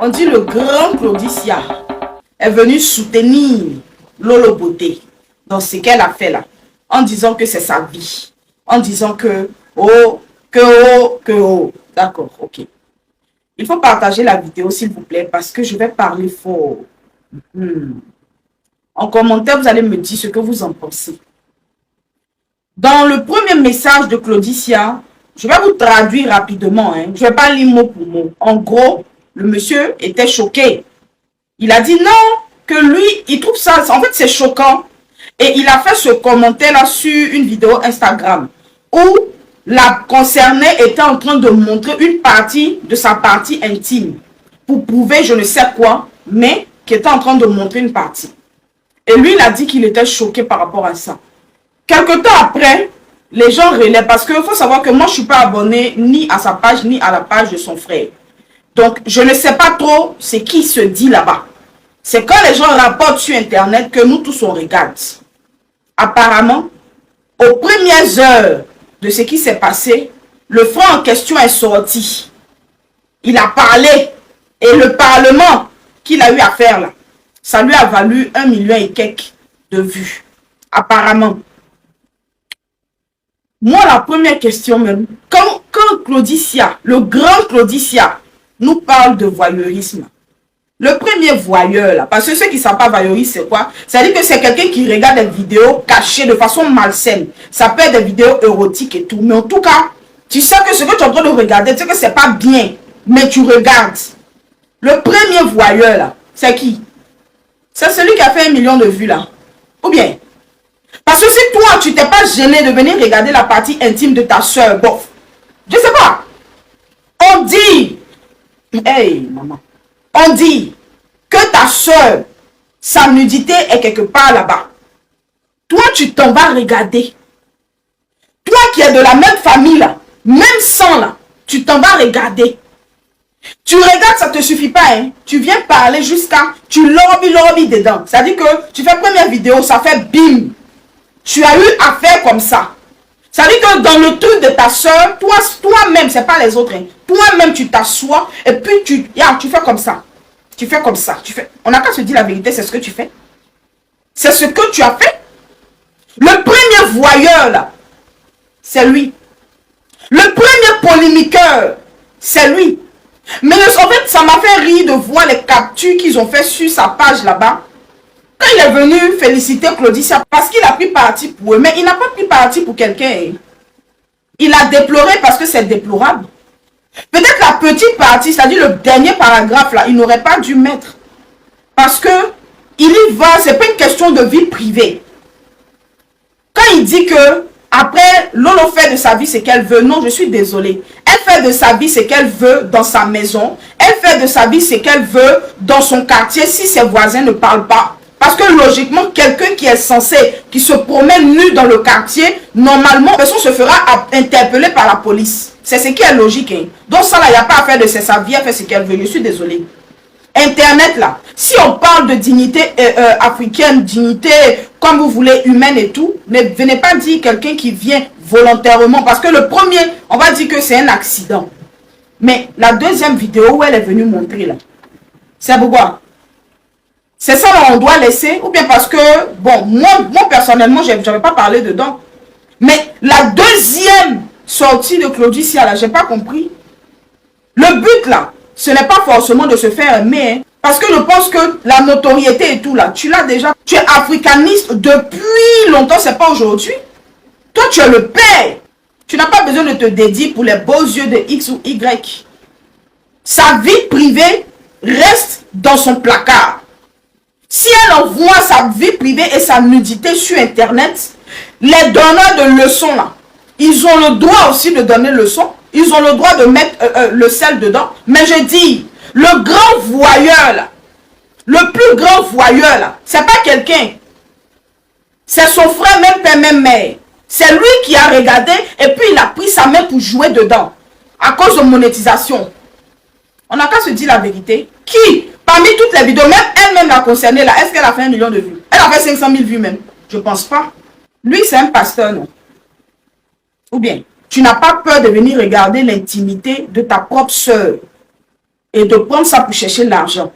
On dit le grand Claudicia est venu soutenir Lolo Beauté dans ce qu'elle a fait là, en disant que c'est sa vie, en disant que d'accord, ok. Il faut partager la vidéo s'il vous plaît parce que je vais parler fort. En commentaire, vous allez me dire ce que vous en pensez. Dans le premier message de Claudicia, je vais vous traduire rapidement, hein. Je ne vais pas lire mot pour mot. En gros, le monsieur était choqué. Il a dit non, que lui, il trouve ça, en fait c'est choquant. Et il a fait ce commentaire-là sur une vidéo Instagram où la concernée était en train de montrer une partie de sa partie intime pour prouver je ne sais quoi, mais qui était en train de montrer une partie. Et lui, il a dit qu'il était choqué par rapport à ça. Quelque temps après, les gens relaient parce qu'il faut savoir que moi, je ne suis pas abonné ni à sa page, ni à la page de son frère. Donc, je ne sais pas trop ce qui se dit là-bas. C'est quand les gens rapportent sur Internet que nous tous on regarde. Apparemment, aux premières heures de ce qui s'est passé, le frère en question est sorti. Il a parlé et le Parlement qu'il a eu à faire là, ça lui a valu 1 million et quelques de vues. Apparemment. Moi, la première question même, quand Claudicia, le grand Claudicia, nous parle de voyeurisme, le premier voyeur là, parce que ceux qui ne savent pas voyeuriste, c'est quoi? C'est-à-dire que c'est quelqu'un qui regarde des vidéos cachées de façon malsaine. Ça peut être des vidéos érotiques et tout. Mais en tout cas, tu sais que ce que tu es en train de regarder, tu sais que c'est pas bien. Mais tu regardes. Le premier voyeur là, c'est qui? C'est celui qui a fait 1 million de vues là. Ou bien? Parce que si toi, tu t'es pas gêné de venir regarder la partie intime de ta soeur, bof. Je sais pas. On dit, hey maman, on dit que ta soeur, sa nudité est quelque part là-bas. Toi, tu t'en vas regarder. Toi qui es de la même famille là, même sang là, tu t'en vas regarder. Tu regardes, ça ne te suffit pas, hein. Tu viens parler jusqu'à, tu lobby dedans. C'est-à-dire que tu fais première vidéo, ça fait bim. Tu as eu affaire comme ça. C'est-à-dire que dans le truc de ta soeur, toi-même, c'est pas les autres, hein. Toi-même, tu t'assois et puis tu fais comme ça. Tu fais comme ça. On n'a qu'à se dire la vérité, c'est ce que tu fais. C'est ce que tu as fait. Le premier voyeur, là, c'est lui. Le premier polémiqueur, c'est lui. Mais en fait, ça m'a fait rire de voir les captures qu'ils ont fait sur sa page là-bas. Quand il est venu féliciter Claudicia, parce qu'il a pris parti pour eux, mais il n'a pas pris parti pour quelqu'un. Il a déploré parce que c'est déplorable. Peut-être la petite partie, c'est-à-dire le dernier paragraphe là, il n'aurait pas dû mettre. Parce que il y va, c'est pas une question de vie privée. Quand il dit que après, Lolo fait de sa vie ce qu'elle veut, non, je suis désolée. Elle fait de sa vie ce qu'elle veut dans sa maison. Elle fait de sa vie ce qu'elle veut dans son quartier si ses voisins ne parlent pas. Parce que logiquement, quelqu'un qui est censé, qui se promène nu dans le quartier, normalement, la personne se fera interpeller par la police. C'est ce qui est logique. Hein. Donc ça là, il n'y a pas à faire de sa vie, elle fait ce qu'elle veut. Je suis désolée. Internet là, si on parle de dignité africaine, dignité, comme vous voulez, humaine et tout, ne venez pas dire quelqu'un qui vient volontairement. Parce que le premier, on va dire que c'est un accident. Mais la deuxième vidéo où elle est venue montrer là, c'est pourquoi? C'est ça là, on doit laisser, ou bien parce que, bon, moi personnellement, je n'avais pas parlé dedans. Mais la deuxième sortie de Claudicia là, j'ai pas compris. Le but là, ce n'est pas forcément de se faire aimer, hein, parce que je pense que la notoriété et tout là, tu l'as déjà. Tu es africaniste depuis longtemps, c'est pas aujourd'hui. Toi, tu es le père. Tu n'as pas besoin de te dédier pour les beaux yeux de X ou Y. Sa vie privée reste dans son placard. Si elle envoie sa vie privée et sa nudité sur Internet, les donneurs de leçons là, ils ont le droit aussi de donner leçons. Ils ont le droit de mettre le sel dedans. Mais je dis, le grand voyeur là, le plus grand voyeur là, c'est pas quelqu'un. C'est son frère, même père, même mère. C'est lui qui a regardé et puis il a pris sa main pour jouer dedans. À cause de monétisation. On n'a qu'à se dire la vérité. Qui, parmi toutes les vidéos, même elle-même la concernée là, est-ce qu'elle a fait 1 million de vues? Elle a fait 500 000 vues même. Je pense pas. Lui, c'est un pasteur, non? Ou bien, tu n'as pas peur de venir regarder l'intimité de ta propre soeur. et de prendre ça pour chercher l'argent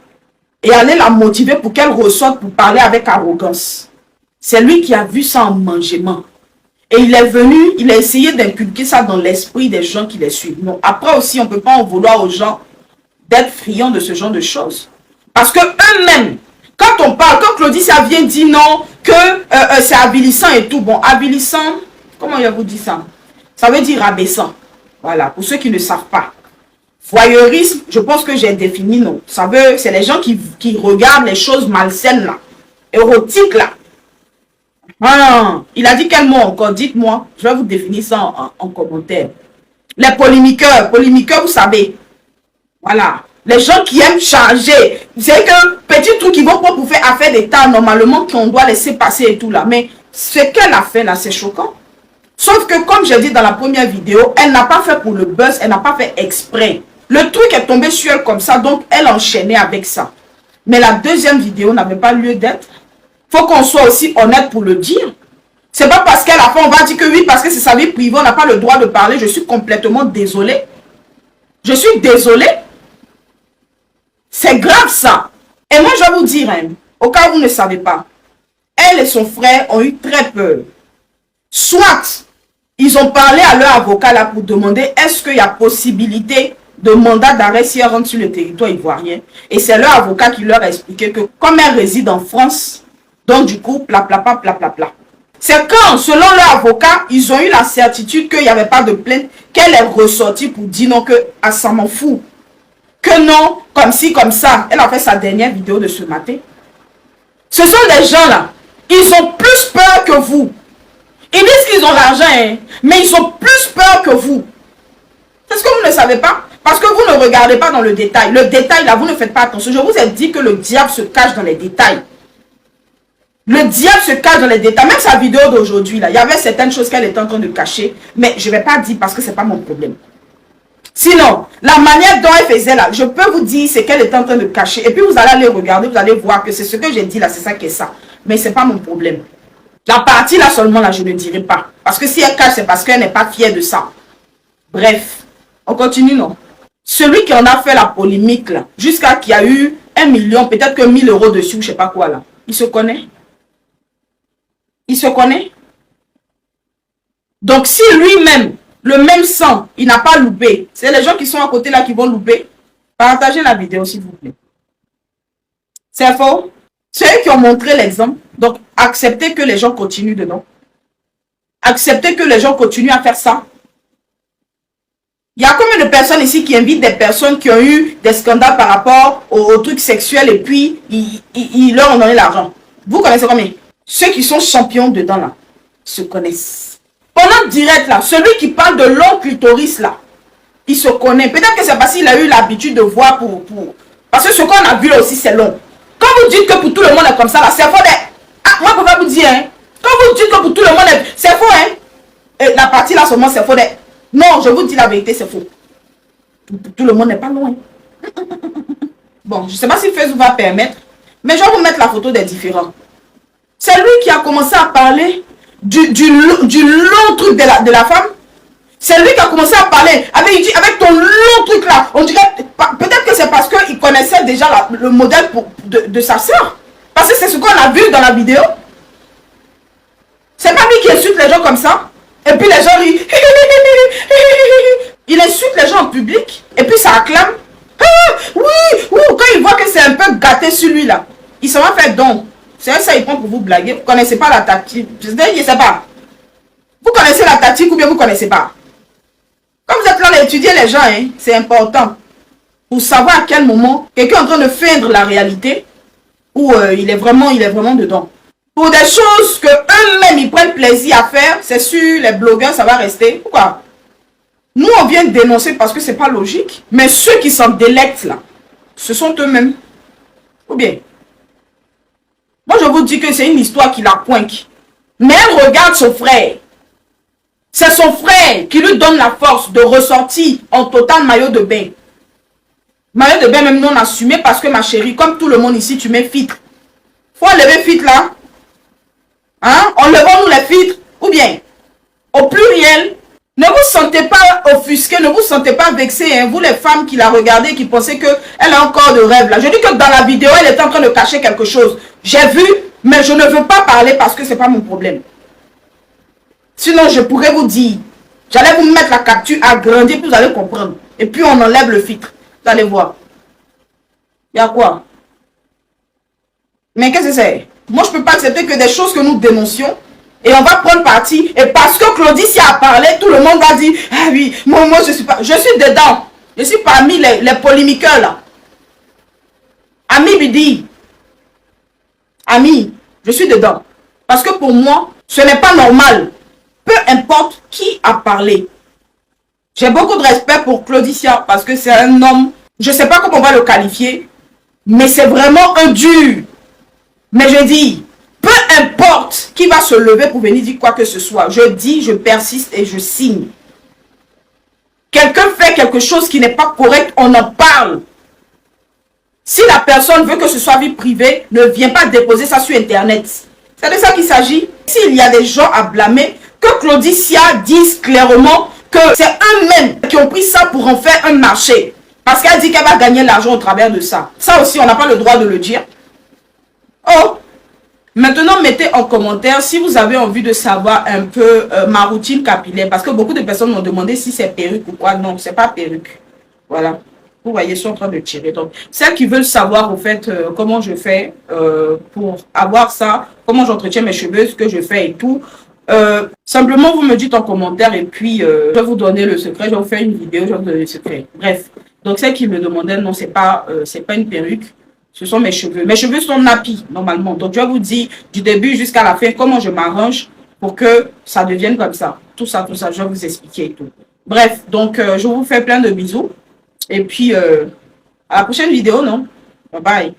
et aller la motiver pour qu'elle ressorte pour parler avec arrogance. C'est lui qui a vu ça en mangement. Et il est venu, il a essayé d'inculquer ça dans l'esprit des gens qui les suivent. Non, après aussi, on ne peut pas en vouloir aux gens d'être friands de ce genre de choses. Parce que eux-mêmes, quand on parle, quand Claudicia vient dire non, que c'est avilissant et tout. Bon, avilissant, comment il vous dit ça? Ça veut dire abaissant. Voilà, pour ceux qui ne savent pas. Voyeurisme, je pense que j'ai défini, non. Ça veut, c'est les gens qui regardent les choses malsaines là, érotiques là. Ah, il a dit quel mot encore? Dites-moi, je vais vous définir ça en commentaire. Les polémiqueurs, vous savez. Voilà. Les gens qui aiment changer. C'est qu'un petit truc qui vont pas pour faire affaire d'État, normalement, qu'on doit laisser passer et tout là. Mais ce qu'elle a fait là, c'est choquant. Sauf que, comme j'ai dit dans la première vidéo, elle n'a pas fait pour le buzz, elle n'a pas fait exprès. Le truc est tombé sur elle comme ça, donc elle enchaînait avec ça. Mais la deuxième vidéo n'avait pas lieu d'être. Faut qu'on soit aussi honnête pour le dire. C'est pas parce qu'elle a fait, on va dire que oui, parce que c'est sa vie privée, on n'a pas le droit de parler. Je suis complètement désolée. Je suis désolée. C'est grave ça. Et moi, je vais vous dire, hein, au cas où vous ne savez pas, elle et son frère ont eu très peur. Soit, ils ont parlé à leur avocat là pour demander est-ce qu'il y a possibilité de mandat d'arrêt si elle rentre sur le territoire ivoirien. Et c'est leur avocat qui leur a expliqué que comme elle réside en France, donc du coup, pla. C'est quand, selon leur avocat, ils ont eu la certitude qu'il n'y avait pas de plainte, qu'elle est ressortie pour dire non, que ah, ça m'en fout. Que non, comme ci, comme ça. Elle a fait sa dernière vidéo de ce matin. Ce sont des gens là, ils ont plus peur que vous. Ils disent qu'ils ont l'argent, hein, mais ils ont plus peur que vous. C'est ce que vous ne savez pas? Parce que vous ne regardez pas dans le détail. Le détail là, vous ne faites pas attention. Je vous ai dit que le diable se cache dans les détails. Le diable se cache dans les détails. Même sa vidéo d'aujourd'hui, là, il y avait certaines choses qu'elle était en train de cacher. Mais je ne vais pas dire parce que ce n'est pas mon problème. Sinon, la manière dont elle faisait là, je peux vous dire ce qu'elle était en train de cacher. Et puis vous allez aller regarder, vous allez voir que c'est ce que j'ai dit là, c'est ça qui est ça. Mais ce n'est pas mon problème. La partie là seulement, là, je ne dirai pas. Parce que si elle cache, c'est parce qu'elle n'est pas fière de ça. Bref, on continue, non? Celui qui en a fait la polémique là, jusqu'à qu'il y a eu 1 million, peut-être que 1000 euros dessus, je ne sais pas quoi là. Il se connaît? Il se connaît. Donc, si lui-même, le même sang, il n'a pas loupé, c'est les gens qui sont à côté là qui vont louper. Partagez la vidéo, s'il vous plaît. C'est faux. C'est eux qui ont montré l'exemple. Donc, acceptez que les gens continuent dedans. Acceptez que les gens continuent à faire ça. Il y a combien de personnes ici qui invitent des personnes qui ont eu des scandales par rapport aux trucs sexuels et puis ils leur ont donné l'argent. Vous connaissez combien? Ceux qui sont champions dedans là, se connaissent. Pendant direct là, celui qui parle de long clitoris là, il se connaît. Peut-être que c'est parce qu'il a eu l'habitude de voir pour... Parce que ce qu'on a vu là aussi, c'est long. Quand vous dites que pour tout le monde est comme ça là, c'est faux. Ah, moi je peux pas vous dire, hein. Quand vous dites que pour tout le monde est... C'est faux, hein. Et la partie là seulement, c'est faux. Non, je vous dis la vérité, c'est faux. Tout le monde n'est pas loin. Bon, je ne sais pas si Facebook va permettre, mais je vais vous mettre la photo des différents. C'est lui qui a commencé à parler du long truc de la femme. C'est lui qui a commencé à parler avec ton long truc là. On dirait, peut-être que c'est parce qu'il connaissait déjà le modèle de sa soeur. Parce que c'est ce qu'on a vu dans la vidéo. C'est pas lui qui insulte les gens comme ça. Et puis les gens rient. Il insulte les gens en public. Et puis ça acclame. Ah, oui, quand il voit que c'est un peu gâté sur lui là, il s'en va faire don. C'est ça, il prend pour vous blaguer. Vous ne connaissez pas la tactique. Je ne sais pas. Vous connaissez la tactique ou bien vous ne connaissez pas. Quand vous êtes là à étudier les gens, hein, c'est important. Pour savoir à quel moment quelqu'un est en train de feindre la réalité ou il est vraiment dedans. Pour des choses que eux-mêmes ils prennent plaisir à faire, c'est sûr, les blogueurs, ça va rester. Pourquoi? Nous, on vient dénoncer parce que c'est pas logique. Mais ceux qui s'en délectent là, ce sont eux-mêmes. Ou bien, moi je vous dis que c'est une histoire qui la pointe. Mais elle regarde son frère. C'est son frère qui lui donne la force de ressortir en total maillot de bain. Maillot de bain même non assumé parce que ma chérie, comme tout le monde ici, tu mets filtre. Faut enlever filtre là. Hein? Enlevons-nous les filtres. Ou bien, au pluriel, Ne vous sentez pas offusqué, ne vous sentez pas vexé, hein, vous les femmes qui la regardez, qui pensaient qu'elle a encore de rêve là. Je dis que dans la vidéo, elle est en train de cacher quelque chose. J'ai vu, mais je ne veux pas parler parce que ce n'est pas mon problème. Sinon, je pourrais vous dire, j'allais vous mettre la capture agrandie, puis vous allez comprendre. Et puis, on enlève le filtre. Vous allez voir. Il y a quoi? Mais qu'est-ce que c'est? Moi, je ne peux pas accepter que des choses que nous dénoncions, et on va prendre parti. Et parce que Claudie s'y a parlé, tout le monde va dire, ah oui, moi je suis pas. Je suis dedans. Je suis parmi les polémiqueurs là. Ami Bidi. Ami, je suis dedans. Parce que pour moi, ce n'est pas normal. Peu importe qui a parlé. J'ai beaucoup de respect pour Claudicia parce que c'est un homme, je ne sais pas comment on va le qualifier, mais c'est vraiment un dur. Mais je dis, peu importe qui va se lever pour venir dire quoi que ce soit, je dis, je persiste et je signe. Quelqu'un fait quelque chose qui n'est pas correct, on en parle. Si la personne veut que ce soit vie privée, ne viens pas déposer ça sur Internet. C'est de ça qu'il s'agit. S'il y a des gens à blâmer, que Claudicia dise clairement que c'est eux-mêmes qui ont pris ça pour en faire un marché. Parce qu'elle dit qu'elle va gagner l'argent au travers de ça. Ça aussi, on n'a pas le droit de le dire. Oh! Maintenant, mettez en commentaire si vous avez envie de savoir un peu ma routine capillaire. Parce que beaucoup de personnes m'ont demandé si c'est perruque ou quoi. Non, c'est pas perruque. Voilà. Vous voyez, ils sont en train de tirer. Donc, celles qui veulent savoir, au fait, comment je fais pour avoir ça, comment j'entretiens mes cheveux, ce que je fais et tout, simplement, vous me dites en commentaire et puis je vais vous donner le secret. Je vais vous faire une vidéo, je vais vous donner le secret. Bref. Donc, celles qui me demandaient, non, c'est pas une perruque. Ce sont mes cheveux. Mes cheveux sont nappis, normalement. Donc, je vais vous dire du début jusqu'à la fin comment je m'arrange pour que ça devienne comme ça. Tout ça, je vais vous expliquer et tout. Bref, donc, je vous fais plein de bisous. Et puis, à la prochaine vidéo, non? Bye bye.